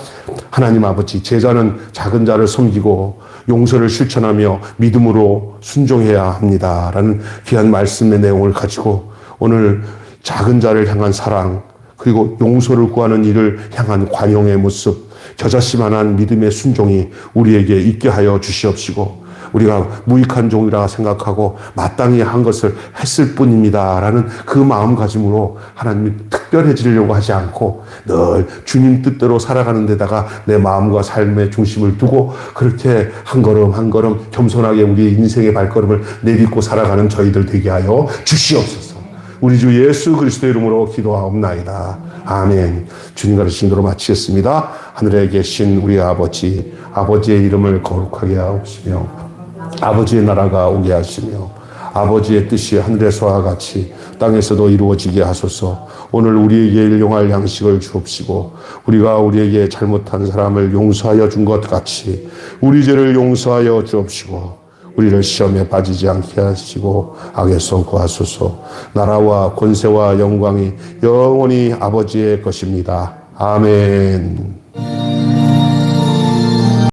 하나님 아버지, 제자는 작은 자를 섬기고 용서를 실천하며 믿음으로 순종해야 합니다. 라는 귀한 말씀의 내용을 가지고 오늘 작은 자를 향한 사랑, 그리고 용서를 구하는 이를 향한 관용의 모습, 겨자씨만한 믿음의 순종이 우리에게 있게 하여 주시옵시고 우리가 무익한 종이라 생각하고 마땅히 한 것을 했을 뿐입니다 라는 그 마음가짐으로 하나님이 특별해지려고 하지 않고 늘 주님 뜻대로 살아가는 데다가 내 마음과 삶의 중심을 두고 그렇게 한 걸음 한 걸음 겸손하게 우리의 인생의 발걸음을 내딛고 살아가는 저희들 되게 하여 주시옵소서. 우리 주 예수 그리스도의 이름으로 기도하옵나이다. 아멘. 주님 가르치신 대로 마치겠습니다. 하늘에 계신 우리 아버지, 아버지의 이름을 거룩하게 하옵시며 아버지의 나라가 오게 하시며 아버지의 뜻이 하늘에서와 같이 땅에서도 이루어지게 하소서. 오늘 우리에게 일용할 양식을 주옵시고 우리가 우리에게 잘못한 사람을 용서하여 준 것 같이 우리 죄를 용서하여 주옵시고 우리를 시험에 빠지지 않게 하시고 악에서 구하소서. 나라와 권세와 영광이 영원히 아버지의 것입니다. 아멘.